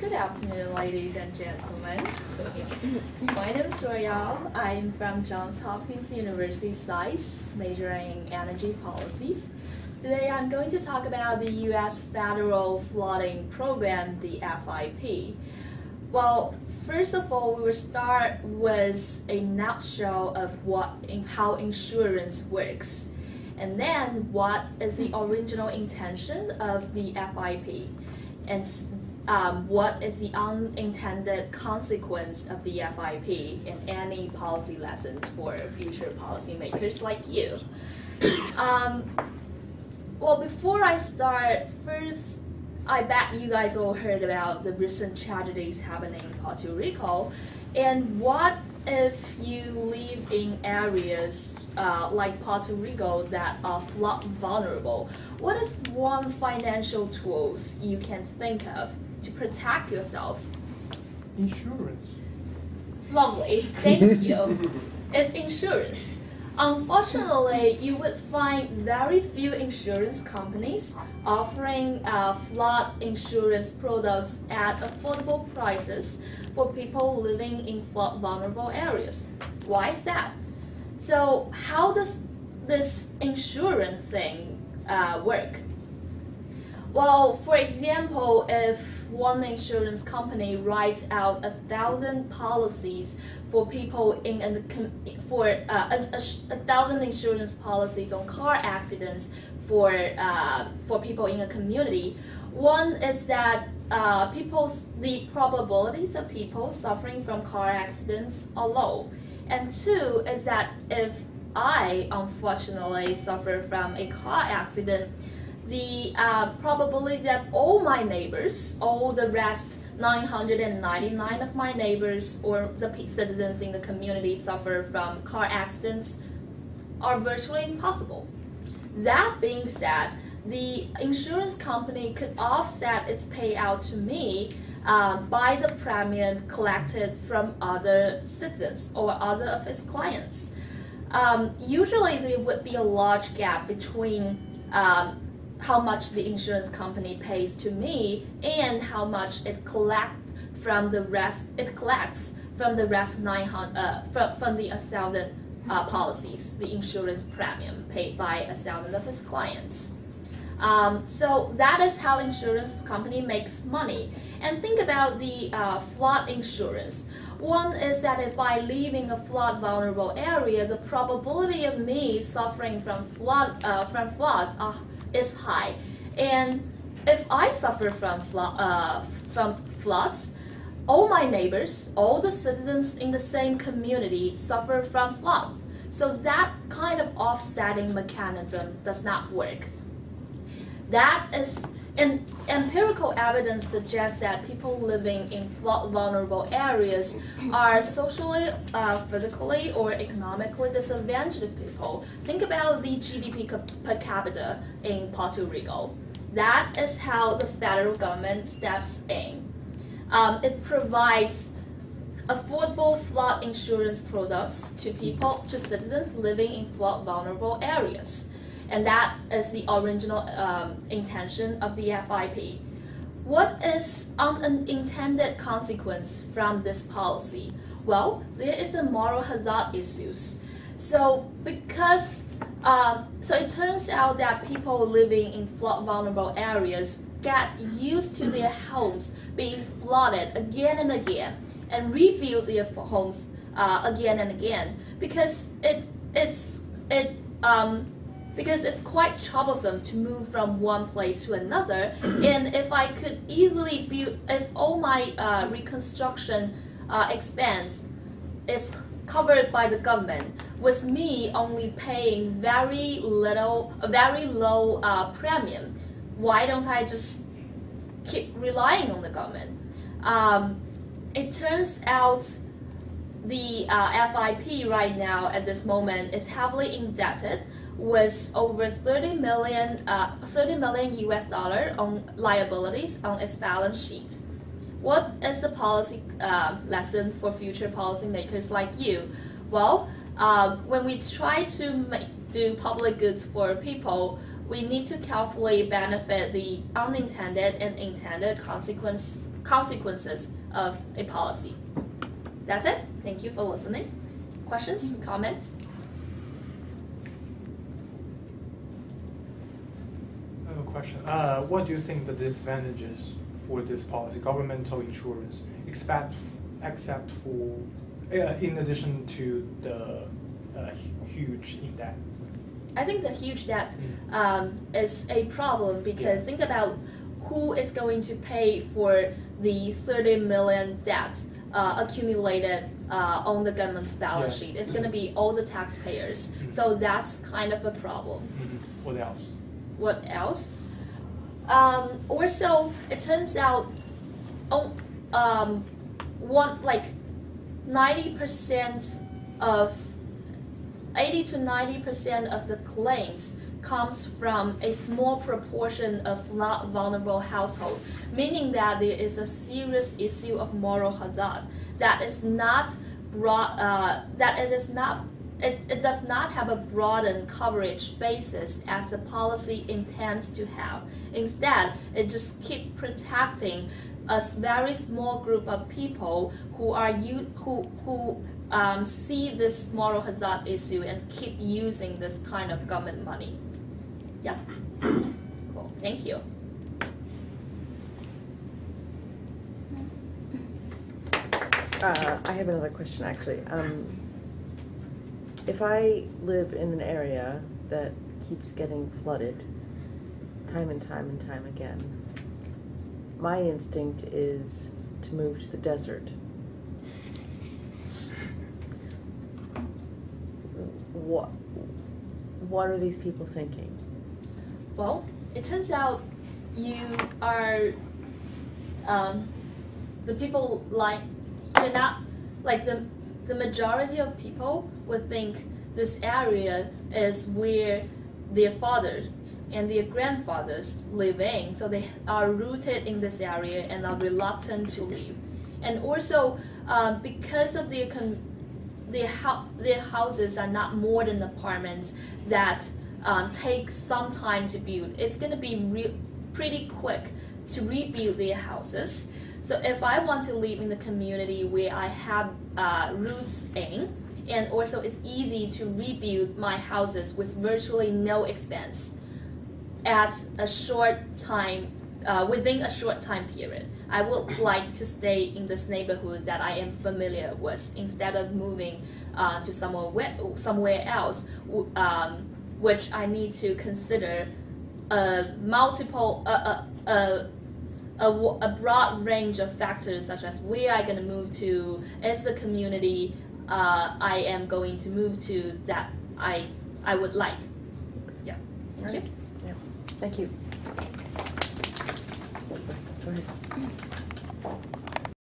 Good afternoon, ladies and gentlemen. My name is Ruoyao. I'm from Johns Hopkins University SAIS, majoring in energy policies. Today I'm going to talk about the U.S. Federal Flooding Program, the FIP. Well, first of all, we will start with a nutshell of how insurance works, and then what is the original intention of the FIP, and what is the unintended consequence of the FIP, and any policy lessons for future policymakers like you. Well, before I start, first, I bet you guys all heard about the recent tragedies happening in Puerto Rico. And what if you live in areas like Puerto Rico that are flood vulnerable? What is one financial tools you can think of to protect yourself? Insurance. Lovely, thank you. It's insurance. Unfortunately, you would find very few insurance companies offering flood insurance products at affordable prices for people living in flood vulnerable areas. Why is that? So how does this insurance thing work? Well, for example, if one insurance company writes out 1,000 policies for people in 1,000 insurance policies on car accidents for people in a community, one is that the probabilities of people suffering from car accidents are low, and two is that if I unfortunately suffer from a car accident, the probability that all my neighbors, all the rest 999 of my neighbors or the citizens in the community suffer from car accidents are virtually impossible. That being said, the insurance company could offset its payout to me by the premium collected from other citizens or other of its clients. Usually there would be a large gap between how much the insurance company pays to me and how much it collects from the rest 900 from the 1,000 policies, the insurance premium paid by 1,000 of its clients. So that is how insurance company makes money. And think about the flood insurance. One is that if I live in a flood vulnerable area, the probability of me suffering from floods is high. And if I suffer from floods, all my neighbors, all the citizens in the same community suffer from floods. So that kind of offsetting mechanism does not work. And empirical evidence suggests that people living in flood vulnerable areas are socially, physically, or economically disadvantaged people. Think about the GDP per capita in Puerto Rico. That is how the federal government steps in. It provides affordable flood insurance products to citizens living in flood vulnerable areas. And that is the original intention of the FIP. What is unintended consequence from this policy? Well, there is a moral hazard issues. So it turns out that people living in flood vulnerable areas get used to their homes being flooded again and again, and rebuild their homes again and again because it's quite troublesome to move from one place to another. And if I could easily if all my reconstruction expense is covered by the government, with me only paying a very low premium, why don't I just keep relying on the government? It turns out the FIP right now at this moment is heavily indebted with over 30 million US dollar on liabilities on its balance sheet. What is the policy lesson for future policymakers like you? Well, when we try to do public goods for people, we need to carefully benefit the unintended and intended consequence consequences of a policy. That's it. Thank you for listening. Questions, comments? I have a question. What do you think the disadvantages for this policy, governmental insurance, except for, in addition to the huge in debt? I think the huge debt is a problem because think about who is going to pay for the 30 million debt accumulated on the government's balance sheet. It's going to be all the taxpayers. So that's kind of a problem. What else? What else? Also, it turns out, 90% of 80 to 90% of the claims comes from a small proportion of not vulnerable households, meaning that there is a serious issue of moral hazard that is not it does not have a broadened coverage basis as the policy intends to have. Instead, it just keeps protecting a very small group of people who see this moral hazard issue and keep using this kind of government money. Yeah. Cool. Thank you. I have another question, actually. If I live in an area that keeps getting flooded time and time and time again, my instinct is to move to the desert. What are these people thinking? Well, it turns out you are the people you're not the majority of people would think this area is where their fathers and their grandfathers live in, so they are rooted in this area and are reluctant to leave. And also because of their houses are not modern apartments that take some time to build, it's going to be pretty quick to rebuild their houses. So if I want to live in the community where I have roots in, and also it's easy to rebuild my houses with virtually no expense at a short time, within a short time period, I would like to stay in this neighborhood that I am familiar with instead of moving to somewhere else, which I need to consider a broad range of factors, such as where I'm going to move to, is the community I am going to move to that I would like. Yeah. Thank you. Yeah. Thank you.